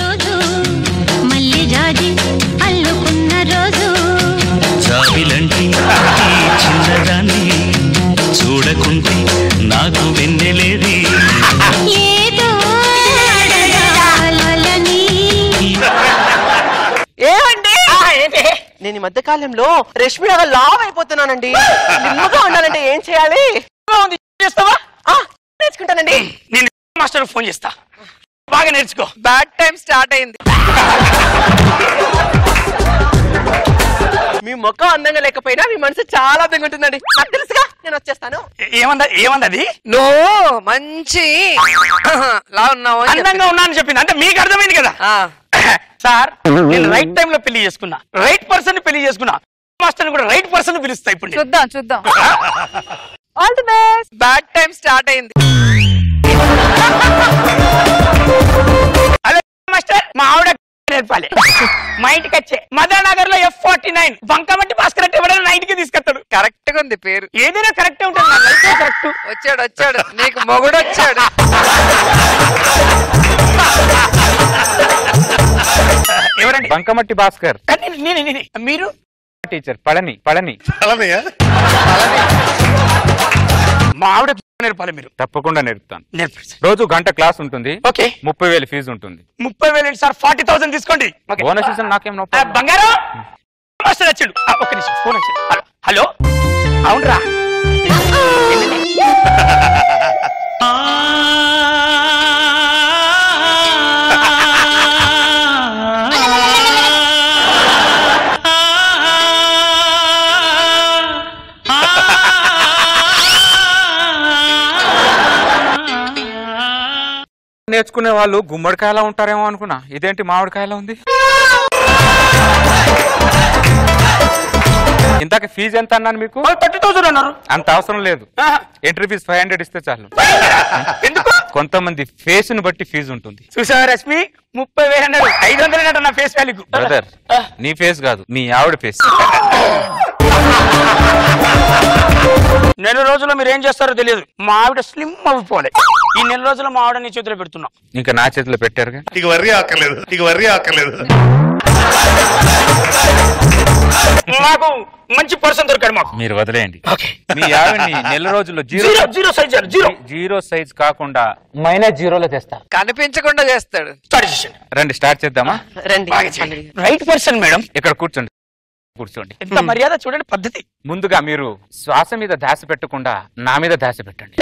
రోజు మళ్ళీ జాజి అల్లుకున్న రోజు జాబిలంటి ఈ చిన్నదాన్ని చూడకుంటే నాకు వెన్నెలేది ఏదో ఏమండి నేను ఈ మధ్య కాలంలో రష్మి లావ్ అయిపోతున్నానండి. నిమ్మగా ఉండాలంటే ఏం చేయాలి? నేర్చుకుంటానండి. నేను మాస్టర్ ఫోన్ చేస్తా, బాగా నేర్చుకో. బ్యాడ్ టైం స్టార్ట్ అయింది. మీ ముఖం అందంగా లేకపోయినా మీ మనసు చాలా అందంగా ఉంటుందండి. నాకు తెలుసుగా, నేను వచ్చేస్తాను. ఏమంది? నువ్వు మంచి లా ఉన్నావు, అందంగా ఉన్నా అని చెప్పింది అంటే మీకు అర్థమైంది కదా. సార్ నేను రైట్ టైం లో పెళ్లి చేసుకున్నా, రైట్ పర్సన్ పెళ్లి చేసుకున్నా. మాస్టర్ కూడా రైట్ పర్సన్ పిలుస్తా. ఇప్పుడు చూద్దాం. All the best. Bad time start అయింది. అదే మాస్టర్ మా ఆవిడ నేర్పాలి. మా ఇంటికి వచ్చే మదనగర్ లో F49 బంకమట్టి భాస్కర్ అంటే ఎవరైనా నా ఇంటికి తీసుకొస్తాడు. కరెక్ట్ గా ఉంది పేరు. ఏదైనా కరెక్ట్ ఉంటుంది. నా లైఫ్ కరెక్ట్. వచ్చాడు నీకు మొగుడు వచ్చాడు. ఎవరండి? బంకమట్టి భాస్కర్. మీరు టీచర్ పళని. మా ఆవిడ నేర్పాలి. మీరు తప్పకుండా నేర్పుతాను. నేర్పండి. రోజు గంట క్లాస్ ఉంటుంది. ఓకే. 30,000 ఫీజు ఉంటుంది. 30,000 సార్ 40,000 తీసుకోండి. బోనస్ ఇస్తాను, నాకేం బంగారం మాస్టర్ వచ్చాడు. ఒక్క నిమిషం ఫోన్ వచ్చాడు. హలో అవునరా? నేర్చుకునే వాళ్ళు గుమ్మడికాయలా ఉంటారేమో అనుకున్నా, ఇదేంటి మామిడికాయలా ఉంది. ఇందాక ఫీజు ఎంత అన్నాను మీకు? 30,000 అన్నారు. అంత అవసరం లేదు. ఎంట్రీ ఫీజు 500 ఇస్తే చాలు. ఎందుకు? కొంతమంది ఫేస్ ను బట్టి ఫీజు ఉంటుంది. చూసావా రష్మి, 30,000 అన్నాడు. 500 అంట నా ఫేస్ వాల్యూ. బ్రదర్, నీ ఫేస్ కాదు, మీ ఆవిడ ఫేస్. నెల రోజుల్లో మీరు ఏం చేస్తారో తెలియదు. మా ఆవిడ స్లిమ్ అయిపోలే. ఈ నెల రోజుల్లో మా ఆవిడ నీ చేతిలో పెడుతున్నాం. ఇంకా నా చేతిలో పెట్టారుగా. ఇక వర్రీ ఆకలేదు. మాకు మంచి పర్సన్ దొరికాడు మాకు. మీరు వదిలేయండి. మీ ఆవిడ్ని నెల రోజుల్లో జీరో సైజ్ కాకుండా -0లో తెస్తా. కనిపించకుండా చేస్తాడు. రండి స్టార్ట్ చేద్దామా? రండి. Right person madam. ఇక్కడ కూర్చోండి. ఎంత మర్యాద చూడండి, పద్ధతి. ముందుగా మీరు శ్వాస మీద ధ్యాస పెట్టకుండా నా మీద ధ్యాస పెట్టండి.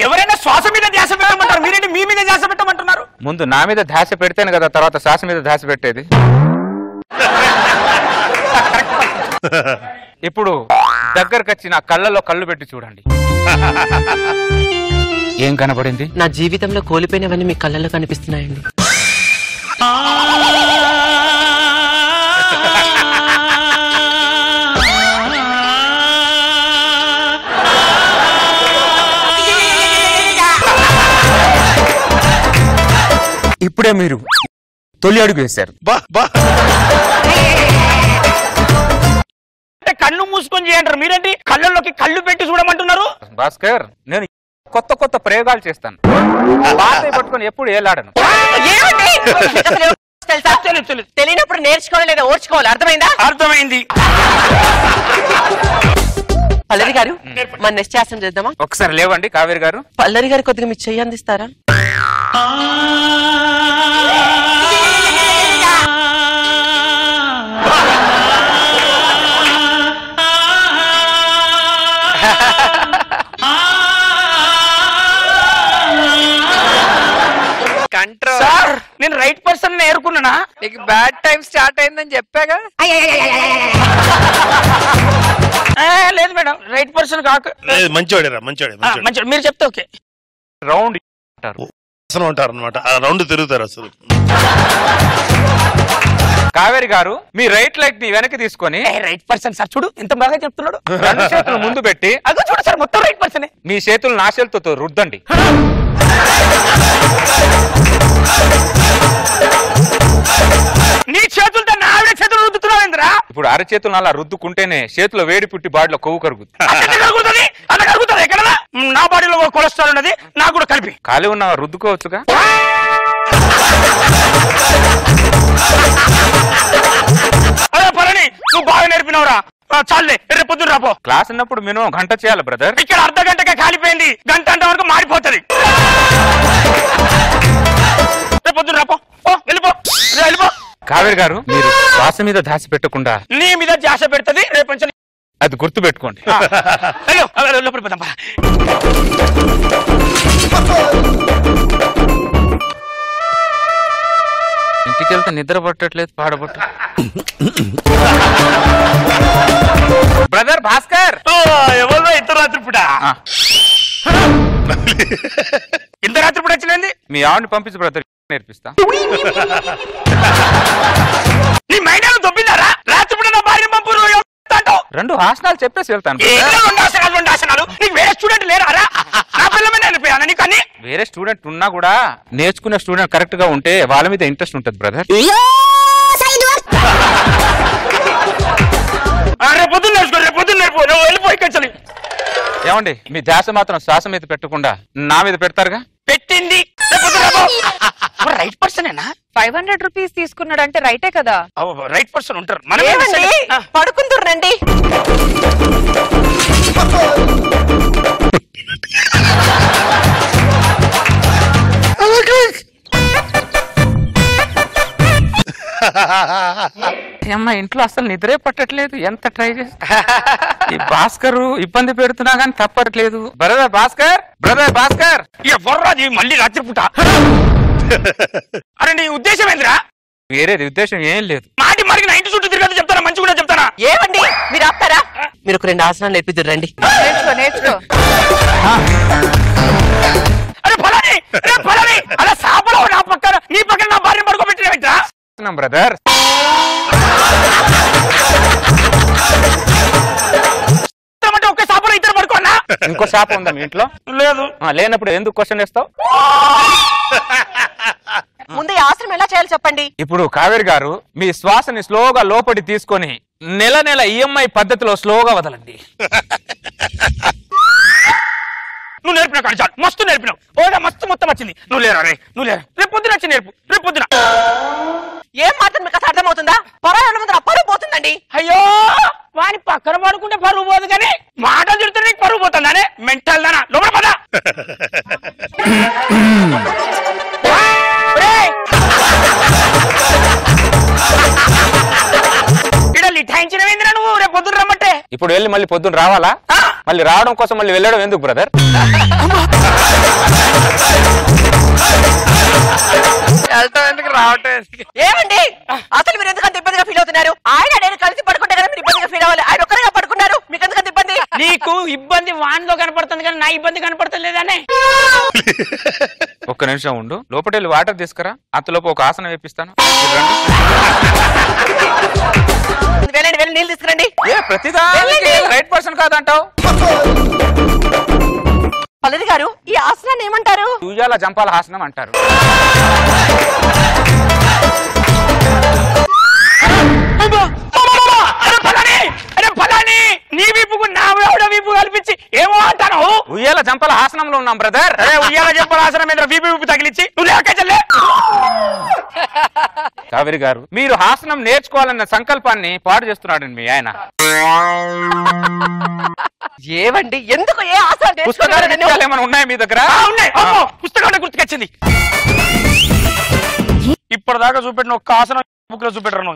ఎవరైనా శ్వాస మీద ధ్యాస పెట్టమంటారు, మీరేంటి మీ మీద ధ్యాస పెట్టమంటున్నారు? ముందు నా మీద ధ్యాస పెడితేనే కదా తర్వాత శ్వాస మీద ధ్యాస పెట్టేది. ఇప్పుడు దగ్గరకు వచ్చి నా కళ్ళలో కళ్ళు పెట్టి చూడండి. ఏం కనబడింది? నా జీవితంలో కోల్పోయినవన్నీ మీ కళ్ళలో కనిపిస్తున్నాయండి. ఇప్పుడే మీరు తొలి అడుగు వేశారు. కళ్ళు మూసుకొని చేయంటారు, మీరేంటి కళ్ళల్లోకి కళ్ళు పెట్టి చూడమంటున్నారు? భాస్కర్, నేను కొత్త ప్రయోగాలు చేస్తాను. పట్టుకొని ఎప్పుడు ఏలాడను. తెలియనప్పుడు నేర్చుకోవాలి లేదా ఓర్చుకోవాలి. అర్థమైందా? అర్థమైంది. పల్లరి గారు, మన నిశ్చాసం చేద్దామా? ఒకసారి లేవండి. కావేరి గారు, పల్లరి గారు కొద్దిగా మీ చెయ్యి అందిస్తారా? సార్ నేను రైట్ పర్సన్ ఏరుకున్నానా? నీకు బ్యాడ్ టైం స్టార్ట్ అయిందని చెప్పాగా. లేదు మేడం, రైట్ పర్సన్ కాక మంచోడే. మీరు చెప్తే ఓకే. రౌండ్ ఉంటారు అనమాట, రౌండ్ తిరుగుతారు అసలు. కావేరి గారు, మీ రైట్ లెగ్ ని వెనక్కి తీసుకొని రైట్ పర్సన్ సార్ చూడు ఎంత బాగా చెప్తున్నాడు. 2 చేతులు ముందు పెట్టి అదో చూడు సార్ మొత్తం రైట్ పర్సన్. మీ చేతులు నా చేతులతో రుద్దండి. నీ చేతులతో నా ఆవిడ చేతులు రుద్దుతున్నావు ఏంద్రా? ఇప్పుడు అరచేతులు అలా రుద్దుకుంటేనే చేతిలో వేడి పుట్టి బాడీలో కొవ్వు కరుగుతుంది. ఎక్కడ నా బాడీలో కొలెస్ట్రాల్ ఉన్నది, నాకు కూడా కలిపి. ఖాళీ ఉన్న రుద్దుకోవచ్చుగా. అదే పలని నువ్వు బాగా నేర్పినవురా. చాలే, రేపు పొద్దున రాపో. క్లాస్ ఉన్నప్పుడు మినిమం గంట చేయాలి బ్రదర్. ఇక్కడ అర్ధ గంటగా కాలిపోయింది, గంట అంట వరకు మారిపోతుంది. రేపు పొద్దున రాపో, వెళ్ళిపో వెళ్ళిపో. కావేరి గారు, మీరు శ్వాస మీద ధ్యాస పెట్టకుండా నీ మీద ధ్యాస పెడుతుంది. రేపు అది గుర్తు పెట్టుకోండి. లోపలికి పోదాం. ఇంటికి వెళ్తే నిద్ర పట్టట్లేదు, పాడబట్టు. బ్రదర్ భాస్కర్, ఎవరో ఇంత రాత్రి పూట ఇంత రాత్రి పూట వచ్చింది. మీ ఆవిడని పంపించు బ్రదర్, నేర్పిస్తా. నీ మైండ్ దొబ్బిందారా? రాత్రి పూట నా భార్య పంపు. 2 ఆసనాలు చెప్పేసి వెళ్తాను. 2 ఆసనాలు. నీకు వేరే స్టూడెంట్ లేరా? నా పిల్లమే నేర్పియాను నీకు అన్ని. వేరే స్టూడెంట్ ఉన్నా కూడా నేర్చుకునే స్టూడెంట్ కరెక్ట్ గా ఉంటే వాళ్ళ మీద ఇంట్రెస్ట్ ఉంటుంది బ్రదర్. రేపు పొద్దున్న నేర్చుకో, రేపు పొద్దున్న నేర్పు. నువ్వు వెళ్ళిపోయి కచ్చలి. ఏమండి, మీ ధ్యాస మాత్రం శ్వాస మీద పెట్టకుండా నా మీద పెడతారుగా. పెట్టింది రైట్ పర్సనేనా? 500 రూపీస్ తీసుకున్నాడంటే రైటే కదా. రైట్ పర్సన్ ఉంటారు. పడుకుంటున్నారండి. అమ్మ, ఇంట్లో అసలు నిద్రే పట్టట్లేదు, ఎంత ట్రై చేసి. ఈ భాస్కర్ ఇబ్బంది పెడుతున్నా గానీ తప్పట్లేదు. Brother Bhaskar, brother Bhaskar. ఎవర్రాది మళ్ళీ రాత్రి పూట? అరే నీ ఉద్దేశం ఏందిరా? వేరేది ఉద్దేశం ఏం లేదు. మాటి మరికి నా ఇంటి చుట్టూ తిరగదు చెప్తారా, మంచి కూడా చెప్తారా? ఏమండి మీరు ఆపుతారా? మీరు ఒక 2 ఆసనాలు నేర్పిద్దురు రండి. నేర్చుకో. అరే ఫలాని, అరే ఫలాని, అలా సాపలో నా పక్కన నీ పక్కన నా భార్య పడుకోబెట్టినా బ్రదర్. ఒక్క సాపలో ఇద్దరు పడుకోన్నా. ఇంకో షాప్ ఉందా మీ ఇంట్లో? లేదు. లేనప్పుడు ఎందుకు క్వశ్చన్ వేస్తావు? ముందు ఈ ఆసనం ఎలా చేయాలి చెప్పండి. ఇప్పుడు కావేరి గారు, మీ శ్వాసని స్లోగా లోపలి తీసుకొని నెల నెల ఈఎంఐ పద్ధతిలో స్లోగా వదలండి. నువ్వు నేర్పిన కానీ చాలు, మస్తు నేర్పినావు. ఓడా మస్తు మొత్తం వచ్చింది. నువ్వు లేరా రే, నువ్వు లేరా. రేపు పొద్దున వచ్చి నేర్పు, రేపు పొద్దున. ఏం మాత్రం మీకు అసలు అర్థమవుతుందా? పరాయి ముందు పరువు పోతుందండి. అయ్యో, వాని పక్కన పడుకుంటే పరువు పోదు కానీ మాటలు తిడుతుంటే నీకు పరువు పోతుందానే. మెంటల్ దానా, లోపల పద. ఇక్కడ లిఠాయించినవేందిరా నువ్వు? రేపు పొద్దున రమ్మంటే ఇప్పుడు వెళ్ళి మళ్ళీ పొద్దున్న రావాలా? మళ్ళీ రావడం కోసం మళ్ళీ వెళ్ళడం ఎందుకు బ్రదర్? ఏమండి అసలు మీరు ఎందుకంత ఇబ్బందిగా ఫీల్ అవుతున్నారు? ఆయన నేను కలిసి పడుకుంటే కదా మీరు ఇబ్బందిగా ఫీల్ అవ్వాలి. ఆయన ఒక్కరిగా పడుకున్నారు, మీకు ఎందుకంత ఇబ్బంది? నీకు ఇబ్బంది వాన్లో కనపడుతుంది కానీ నా ఇబ్బంది కనపడతలేదనే. ఒక్క నిమిషం ఉండు, లోపల వెళ్ళి వాటర్ తీసుకురా. అంతలోపు ఒక ఆసనం వేపిస్తాను. వెళ్ళండి, వెళ్ళి నీళ్ళు తీసుకురండి. ప్రతిదానికి రైట్ పర్సన్ కాదంటావు. పల్లవి గారు, ఈ ఆసనాన్ని ఏమంటారు? ఉయ్యాల జంపాల ఆసనం అంటారు. నీ వీపుకు నా వీపు కల్పించి ఏమో అంటాను. ఉయ్యాల జంపాల ఆసనంలో ఉన్నాం బ్రదర్. అరే ఉయ్యాల జంపాల ఆసనం మీద వీపు తగిలించి నువ్వు లేక చెల్లే. కావేరి గారు, మీరు ఆసనం నేర్చుకోవాలన్న సంకల్పాన్ని పాడు చేస్తున్నాడండి మీ ఆయన. ఏమండి ఎందుకు ఏ ఆసనం? పుస్తకాలు ఏమైనా ఉన్నాయా మీ దగ్గర? పుస్తకాలు గుర్తుకొచ్చింది. ఇప్పటిదాకా చూపెట్టిన ఒక్క ఆసనం బుక్ లో చూపెట్టరా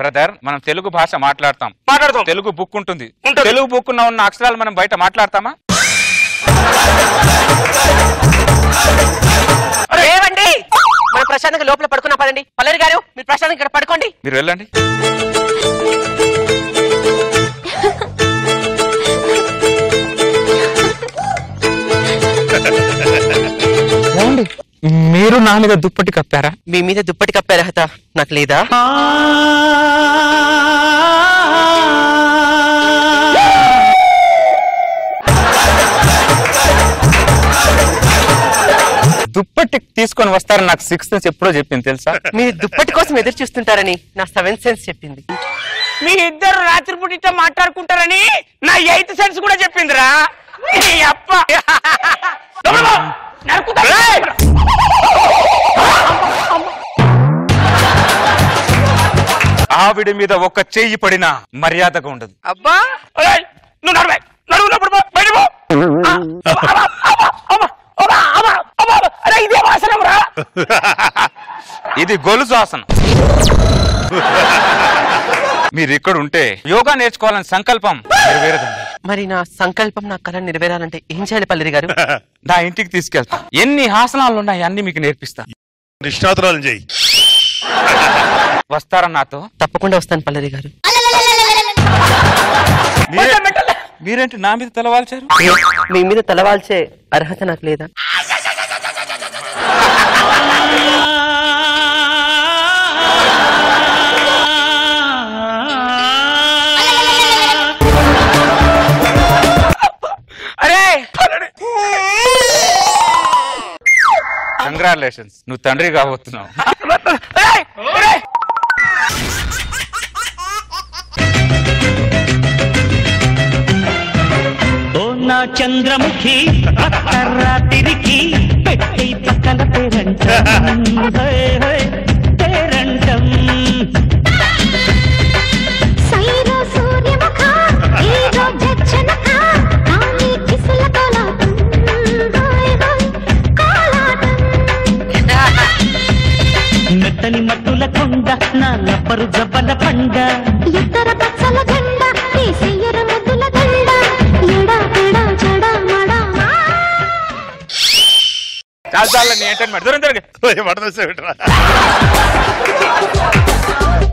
బ్రదర్. మనం తెలుగు భాష మాట్లాడతాం, తెలుగు బుక్ ఉంటుంది. తెలుగు బుక్ ఉన్న అక్షరాలు మనం బయట మాట్లాడతామా? ఏమండి మనం ప్రశాంతంగా లోపల పడుకున్నా పదండి. పల్లవి గారు, మీరు ప్రశాంతంగా ఇక్కడ పడుకోండి. మీరు వెళ్ళండి. మీరు నా మీద దుప్పటి కప్పారా? మీ మీద దుప్పటి కప్పే అర్హత నాకు లేదా? దుప్పటి తీసుకొని వస్తారని నాకు 6th సెన్స్ ఎప్పుడో చెప్పింది తెలుసా? మీరు దుప్పటి కోసం ఎదురు చూస్తుంటారని నా 7th సెన్స్ చెప్పింది. మీ ఇద్దరు రాత్రిపూట ఇట్లా మాట్లాడుకుంటారని నా 8th సెన్స్ కూడా చెప్పిందిరా. ఆవిడ మీద ఒక్క చెయ్యి పడినా మర్యాదగా ఉండదు. అబ్బా నువ్వు నడువే నడువునప్పుడు బయట ఇదే ఆసనం రా. ఇది గొలుసు ఆసనం. మీరు ఇక్కడ ఉంటే యోగా నేర్చుకోవాలని సంకల్పం నెరవేరదండి. మరి నా సంకల్పం నా కళ నెరవేరాలంటే ఏం చేయాలి పల్లెరి గారు? నా ఇంటికి తీసుకెళ్తా. ఎన్ని ఆసనాలు ఉన్నాయి అన్ని మీకు నేర్పిస్తా. నిష్ణాతురాలు చేయి. వస్తారా నాతో? తప్పకుండా వస్తాను పల్లెరి గారు. మీరేంటి నా మీద తలవాల్చారు? మీ మీద తలవాల్చే అర్హత నాకు లేదా? కంగ్రాచులేషన్స్, నువ్వు తండ్రి కాబోతున్నావు. ఓ నా చంద్రముఖి రాత్రికి పెట్టి పక్కన పేరంటం మెత్తని మట్టుల కొండ నా లబ్బరు జబ్బల పండ ఎత్తర పచ్చల జెండా తీసేయర ముద్దుల దండ ఎడా పెడా చెడా మడా. చాలా నీ ఎంటర్టైన్మెంట్ దూరం తిరిగి.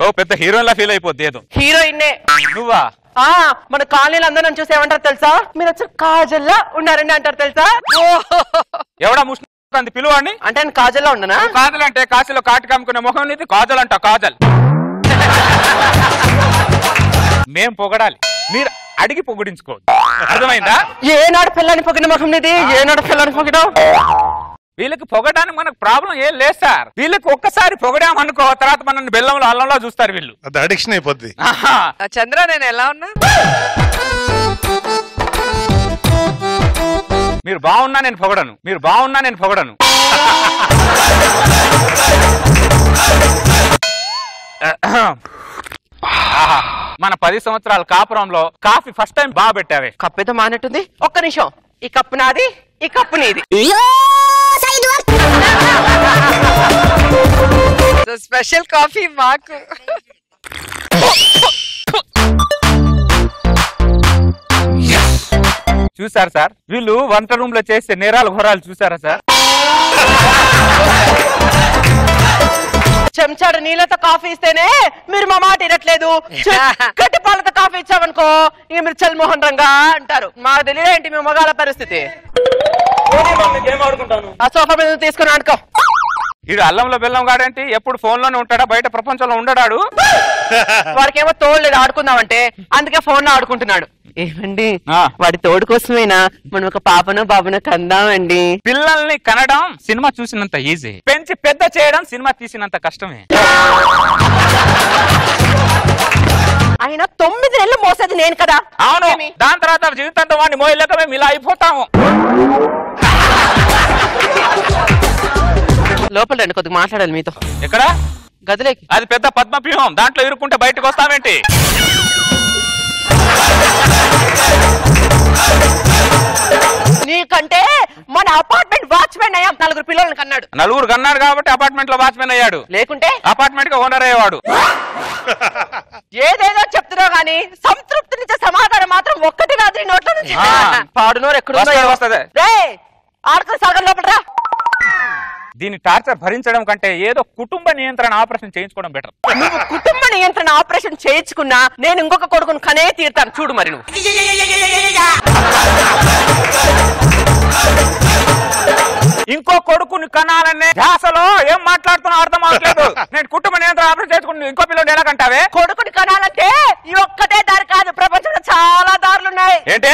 ఓ పెద్ద హీరోయిన్లా ఫీల్ అయిపోద్ది. ఏదో హీరోయిన్నే నువ్వా? మన కాలనీలు అందరూ నన్ను చూసి ఏమంటారు తెలుసా? మీరు వచ్చి కాజల్లా ఉన్నారండి అంటారు తెలుసా? ఎవడా ముష్టి పిలువాడిని అంటే నేను కాజల్లా ఉండనా? కాజల్ అంటే కాశీలో కాటి కమ్ముకునే ముఖం నీది. కాజల్ అంట కాజల్. మేం పొగడాలి, మీరు అడిగి పొగిడించుకోవద్దు. అర్థమైందా? ఏనాడు పిల్లని పొగిన ముఖం నీది? ఏనాడు పిల్లని పొగడం? వీళ్ళకి పొగడానికి మనకు ప్రాబ్లం ఏం లేదు సార్. వీళ్ళకి ఒక్కసారి పొగడామనుకో తర్వాత మనల్ని బెల్లంలో అల్లంలో చూస్తారు వీళ్ళు. అది అడిక్షన్ అయిపోద్ది. చంద్ర నేను ఎలా ఉన్నా? మీరు బాగున్నా నేను పొగడను, మీరు బాగున్నా నేను పొగడను. మన 10 సంవత్సరాల కాపురంలో కాఫీ ఫస్ట్ టైం బాగా పెట్టావే. కప్పేదో మానట్టుంది. ఒక్క నిమిషం. ఈ కప్పు నాది, ఈ కప్పు నీది. స్పెషల్ కాఫీ మాకు. చూసారు సార్, వీళ్ళు వంట రూమ్ లో చేసే నేరాలు ఘోరాలు చూసారా సార్? చెంచాడు నీళ్ళతో కాఫీ ఇస్తేనే మీరు మా మాట వినట్లేదు. గట్టి పాలతో కాఫీ ఇచ్చామనుకో ఇక మీరు చల్మోహన్ రంగా అంటారు. మాకు తెలియదు ఏంటి మీ మగాళ్ళ పరిస్థితి. ఆ సోఫా మీద తీసుకుని ఆడుకో. వీడు అల్లంలో బెల్లం గాడంటే ఎప్పుడు ఫోన్ లోనే ఉంటాడా, బయట ప్రపంచంలో ఉండడాడు. వాడికేమో తోడలేదు ఆడుకుందామంటే, అందుకే ఫోన్ లో ఆడుకుంటున్నాడు. ఏమండి వాడి తోడు కోసమేనా మనం ఒక పాపను బాబును కందామండి. పిల్లల్ని కనడం సినిమా చూసినంత ఈజీ, పెంచి పెద్ద చేయడం సినిమా తీసినంత కష్టమే. అయినా 9 నెలలు మోసేది నేను కదా. అవును, దాని తర్వాత జీవితంతో వాడిని మోయలేక మేము ఇలా అయిపోతాము. లోపల రండి, కొద్దిగా మాట్లాడాలి మీతో. ఎక్కడ? గదిలోకి. అది పెద్ద పద్మవ్యూహం, దాంట్లో ఇరుక్కుంటే బయటకు వస్తామేంటి? నీకంటే మన అపార్ట్మెంట్ వాచ్మెన్ అయ్యాం. 4 పిల్లలను కన్నాడు. 4 కన్నాడు కాబట్టి అపార్ట్మెంట్ లో వాచ్మెన్ అయ్యాడు. లేకుంటే అపార్ట్మెంట్ కి ఓనర్ అయ్యేవాడు. ఏదేదో చెప్తున్నావు గానీ సంతృప్తినిచ్చే సమాధానం మాత్రం ఒక్కటి కాదు నోట్ల నుంచి. పాడునోరు ఎక్కడుందో వస్తుంది. ఆడుకుని సగం లోపల రా. దీని టార్చర్ భరించడం కంటే ఏదో కుటుంబ నియంత్రణ ఆపరేషన్ చేయించుకోవడం బెటర్. నువ్వు కుటుంబ నియంత్రణ ఆపరేషన్ చేయించుకున్నా నేను ఇంకొక కొడుకును కనే తీరుతాను. చూడు మరి నువ్వు. ఇంకో కొడుకుని కనాలనే ధ్యాసలో ఏం మాట్లాడుతున్నా అర్థం అవట్లేదు. నేను కుటుంబ నియంత్రణ ఆపరేషన్ చేసుకుని ఇంకో పిల్లలు ఎలా కంటావే? కొడుకుని కనాలంటే ఈ ఒక్కటే దారి కాదు, ప్రపంచంలో చాలా దారులు ఉన్నాయి. ఏంటి?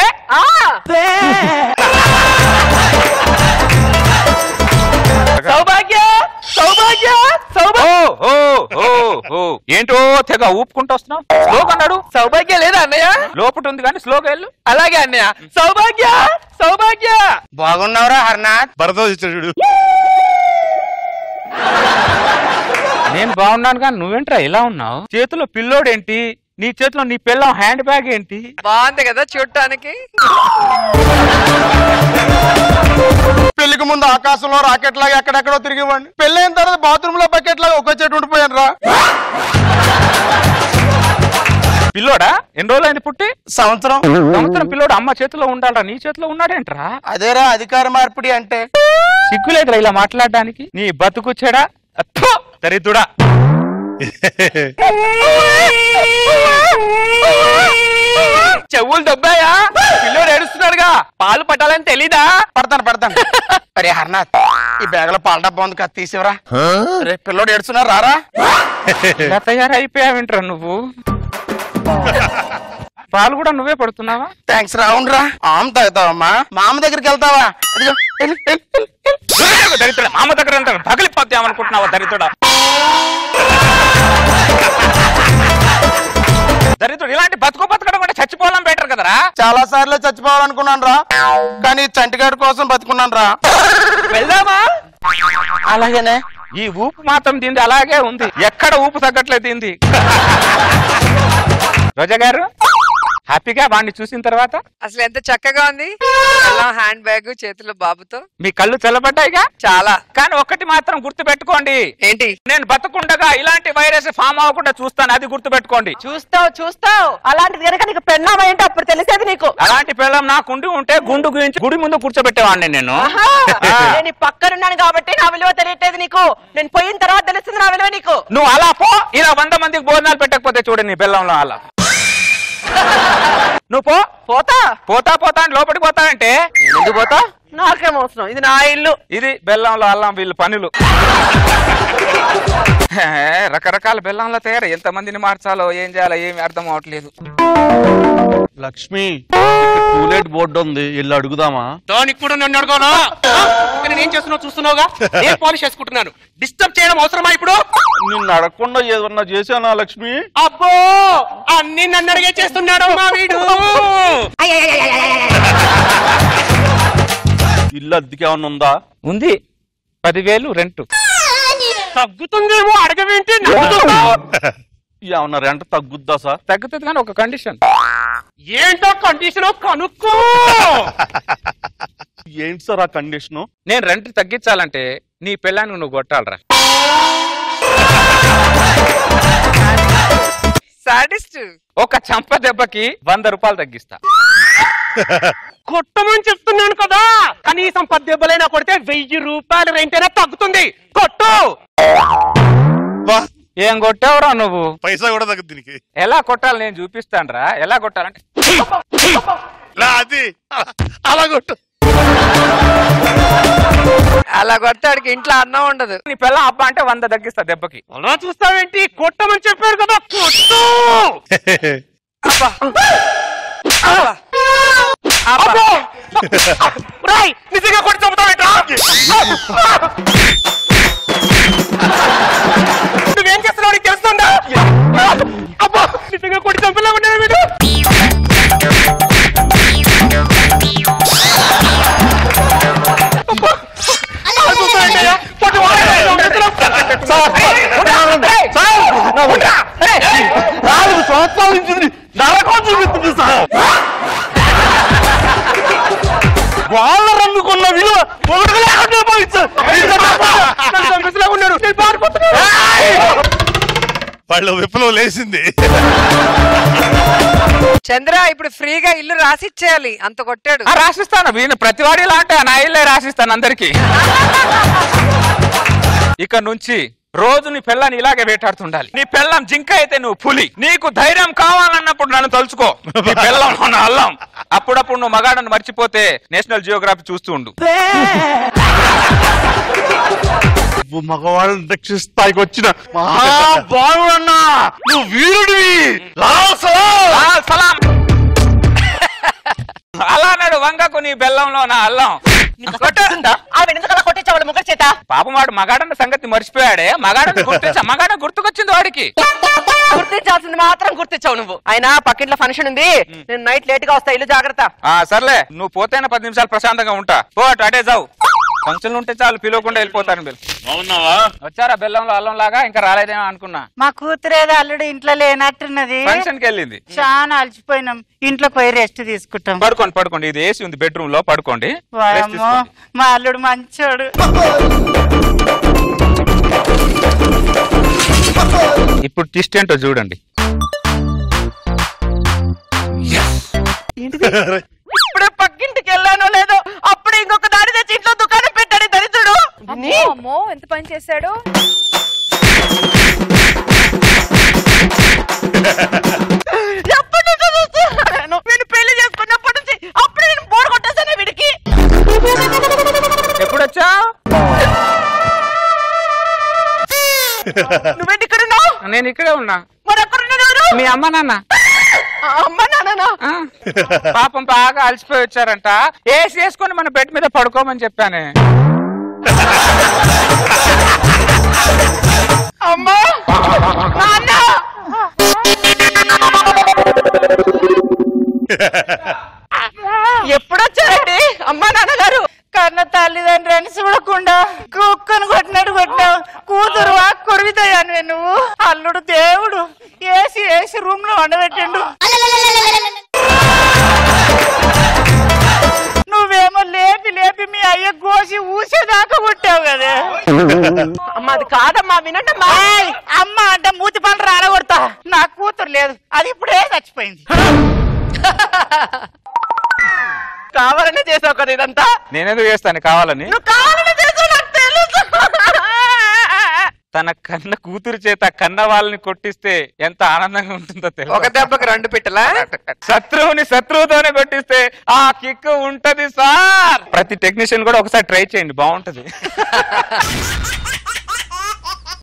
సౌభాగ్య సౌభాగ్య సౌభాగ్య. ఓ ఏంటో తెగ ఊపుకుంటూ వస్తున్నావు. స్లోగా అన్నాడు. సౌభాగ్య లేదా అన్నయ్య? లోపట ఉంది కానీ స్లోగా వెళ్ళు. అలాగే అన్నయ్య. సౌభాగ్య సౌభాగ్య. బాగున్నావురా హర్నాథ్? భరతో చూడు. నేను బాగున్నాను కానీ నువ్వేంట్రా ఇలా ఉన్నావు? చేతిలో పిల్లోడేంటి, నీ చేతిలో నీ పిల్లం హ్యాండ్ బ్యాగ్ ఏంటి? బాగుంది కదా చూడటానికి. పెళ్లికి ముందు ఆకాశంలో రాకెట్ లాగా ఎక్కడెక్కడో తిరిగివ్వండి, పెళ్ళైన తర్వాత బాత్రూమ్ లో బకెట్ లాగా ఒక చెట్టు ఉండిపోయాను రా. పిల్లోడా? ఎన్ని రోజులైంది పుట్టి? సంవత్సరం. పిల్లోడు అమ్మ చేతిలో ఉండాలరా, నీ చేతిలో ఉన్నాడేంట్రా? అదేరా అధికార మార్పిడి అంటే. సిగ్గులేదురా ఇలా మాట్లాడడానికి? నీ బతుకుచ్చాడా దరిద్రుడా. చెవులు దొబ్బాయా? పిల్లోడు ఏడుస్తున్నాడుగా, పాలు పట్టాలని తెలీదా? పడతాను. అరే హర్నాథ్, ఈ బ్యాగ్ లో పాల డబ్బా ఉంది కదా, తీసివరా. రే పిల్లోడు ఏడుస్తున్నారు రారా. ఇలా తయారైపోయావేంట్రా నువ్వు? పాలు కూడా నువ్వే పడుతున్నావా? థ్యాంక్స్ రా. అవునరా, ఆమె తాగుతావమ్మా, మామ దగ్గరికి వెళ్తావా? దరిద్రుడా, మామ దగ్గర పగిలిపోతామనుకుంటున్నావా దరిద్రుడా? దరిద్రుడు ఇలాంటి బతకడం అంటే చచ్చిపోవడం బెటర్ కదరా. చాలా సార్లు చచ్చిపోవాలనుకున్నాను రా, కానీ చంటిగాడి కోసం బతుకున్నాను రా. వెళ్దామా? అలాగేనే. ఈ ఊపు మాత్రం దీంది అలాగే ఉంది, ఎక్కడ ఊపు తగ్గట్లేదు దీంది. రోజా గారు హ్యాపీగా వాడిని చూసిన తర్వాత అసలు ఎంత చక్కగా ఉంది. హ్యాండ్ బ్యాగ్ చేతిలో బాబుతో. మీ కళ్ళు తెల్లబడ్డాయిగా చాలా. కానీ ఒక్కటి మాత్రం గుర్తు పెట్టుకోండి. ఏంటి? నేను బతుకుండగా ఇలాంటి వైరస్ ఫామ్ అవ్వకుండా చూస్తాను, అది గుర్తు పెట్టుకోండి. చూస్తావు. అలాంటిది కనుక నీకు పెన్నాం ఏంటో అప్పుడు తెలిసేది నీకు. అలాంటి పిల్లం నాకు ఉంటే గుండు గురించి గుడి ముందు కూర్చోబెట్టేవాడిని నేను. నేను పక్కనున్నాను కాబట్టి నా విలువ తెలియట్లేదు నీకు. నేను పోయిన తర్వాత తెలుస్తుంది నా విలువ నీకు. నువ్వు అలా పో, ఇలా 100 మందికి భోజనాలు పెట్టకపోతే చూడండి నీ బెల్లంలో అలా. నువ్వు పోతా అని లోపలికి పోతానంటే ఎందుకు పోతా? నాకేం అవసరం, ఇది నా ఇల్లు. ఇది బెల్లంలో అల్లం వీళ్ళు పనులు. రకరకాల బెల్లంలో తయారు, ఎంత మందిని మార్చాలో ఏం చేయాలో ఏమి అర్థం అవట్లేదు. లక్ష్మి, టూలెట్ బోర్డు ఉంది, వెళ్ళి అడుగుదామా? దానికి కూడా నన్ను అడగానా? నేనేం చేస్తున్నావు చూస్తున్నావుగా, నేను పాలిష్ చేసుకుంటున్నాను. డిస్టర్బ్ చేయడం అవసరమా ఇప్పుడు? నిన్ను అడగకుండా ఏదన్నా చేశానా లక్ష్మి? అబ్బో, అన్ని నన్ను అడిగే చేస్తున్నాడు మా వీడు. ఇల్లు అద్దెకి ఏమన్నా ఉందా? ఉంది, 10,000 రెంట్. తగ్గుతుందేమో అడగవేంటి? ఏమన్నా రెంట్ తగ్గుద్దా సార్? తగ్గుతుంది కానీ ఒక కండిషన్. ఏంటో కండిషన్ కనుక్కో. ఏంటి సార్ ఆ కండిషను? నేను రెంట్ తగ్గించాలంటే నీ పెళ్ళానికి నువ్వు కొట్టాలరా. సాడిస్ట్. ఒక చంప దెబ్బకి 100 రూపాయలు తగ్గిస్తా. కొట్టమని చెప్తున్నాను కదా, కనీసం 10 దెబ్బలైనా కొడితే 1000 రూపాయలు రెంట్ అయినా తగ్గుతుంది. కొట్టు. ఏం కొట్టావురా నువ్వు? పైసా కూడా తగ్గుద్ది దీనికి. ఎలా కొట్టాలి నేను చూపిస్తాను రా. ఎలా కొట్టాలంటే అది అలా కొట్టు. అలా కొడితే ఆడికి ఇంట్లో అన్నం ఉండదు. నీ పిల్ల అబ్బా అంటే 100 తగ్గిస్తా దెబ్బకి. అలా చూస్తావేంటి? కొట్టమని చెప్పారు కదా, కొట్టు. నిజంగా కొట్టి చంపుతావేంట్రా? నువ్వేం చేస్తున్నావు నీకు తెలుస్తుందా? అబ్బా, నిజంగా కొట్టి చంపలే ఉన్నాడు వీడు. వాళ్ళ రంగుకున్న విలువ వాళ్ళ విప్లవం లేచింది. చంద్ర ఇప్పుడు ఫ్రీగా ఇల్లు రాసిచ్చేయాలి, అంత కొట్టాడు. రాసిస్తాను, వీళ్ళు ప్రతివాడిలా అంటే నా ఇల్లే రాసిస్తాను అందరికి. ఇక నుంచి రోజు నీ పిల్లని ఇలాగే వేటాడుతుండాలి. నీ పిల్లం జింక అయితే నువ్వు పులి. నీకు ధైర్యం కావాలన్నప్పుడు నన్ను తలుచుకో, నీ పిల్లం నా అల్లం. అప్పుడప్పుడు నువ్వు మగాడని మర్చిపోతే నేషనల్ జియోగ్రఫీ చూస్తూ ఉండు. మగవాళ్ళని రక్షిస్తాయికి వచ్చిన బాగున్నా నువ్వు వీరుడివి. సలాం. అలా నాడు వంగకు నీ బెల్లంలో నా అల్లం. కొట్టించావాడు ముగ్గురు చేత పాపం వాడు మగాడన్న సంగతి మర్చిపోయాడే. మగాడన్న గుర్తుకొచ్చింది వాడికి. గుర్తించాల్సింది మాత్రం గుర్తించావు నువ్వు. అయినా పక్కింట్లో ఫంక్షన్ ఉంది, నేను నైట్ లేట్ గా వస్తా, ఇల్లు జాగ్రత్త. సర్లే, నువ్వు పోతేనే 10 నిమిషాలు ప్రశాంతంగా ఉంటా. పో అటే జావు. ఫంక్షన్లు ఉంటే చాలు, పిలవకుండా వెళ్ళిపోతాను. వచ్చారా బెల్లంలో అల్లం లాగా? ఇంకా రాలేదేమో అనుకున్నా. మా కూతురేదో అల్లుడు ఇంట్లో లేనట్టున్నది. ఫంక్షన్ కి వెళ్ళింది. చాలా అలసిపోయినాం, ఇంట్లో పోయి రెస్ట్ తీసుకుంటాం. పడుకోండి. ఇది ఏసీ ఉంది బెడ్రూమ్ లో, పడుకోండి. మా అల్లుడు మంచోడు. ఇప్పుడు ట్విస్ట్ ఏంటో చూడండి. ఇప్పుడే పక్కింటికి వెళ్ళానో లేదో, అప్పుడే ఇంకొక దారి తెచ్చి ఇంట్లో దుకాణం పెట్టాడు దరిద్రుడు. అమ్మో ఎంత పని చేశాడు. ఎప్పటి నుంచో చూస్తున్నాను, వీడు పెళ్లి చేసుకున్నప్పటి నుంచి. అప్పుడే నేను బోర్ కొట్టేసాను వీడికి. ఎప్పుడొచ్చా? నువ్వేంటి ఇక్కడ ఉన్నావు? నేను ఇక్కడే ఉన్నా. మరి ఎక్కడున్నాడు? మీ అమ్మ నాన్న. అమ్మ నాన్న పాపం బాగా అలసిపోయి వచ్చారంట. ఏసీ వేసుకొని మన బెడ్ మీద పడుకోమని చెప్పానే. అమ్మా నాన్న ఎప్పుడొచ్చారండి అమ్మా నాన్నగారు? కన్న తల్లిదండ్రులని చూడకుండా కుక్కను కొట్టినావు. కూతురు కొరివితాయాను నువ్వు. అల్లుడు దేవుడు ఏసి రూమ్ లో వండబెట్టిండు. నువ్వేమో లేపి మీ అయ్య కోసి ఊసేదాకా కొట్టావు కదా. అమ్మ అది కాదమ్మా, వినండమ్మా. అమ్మ అంటే మూతి పనులు రాలగొడతా. నా కూతురు లేదు, అది ఇప్పుడే చచ్చిపోయింది. కావాలనే చేసావు కదా ఇదంతా? నేనేందుకు చేస్తాను కావాలని? నువ్వు కావాలనే చేసావు నాకు తెలుసు. తన కన్న కూతురు చేత కన్న వాళ్ళని కొట్టిస్తే ఎంత ఆనందంగా ఉంటుందో తెలుసు. ఒక దెబ్బకి 2 పిట్టలా? శత్రువుతోనే కొట్టిస్తే ఆ కిక్ ఉంటది సార్. ప్రతి టెక్నీషియన్ కూడా ఒకసారి ట్రై చేయండి, బాగుంటది.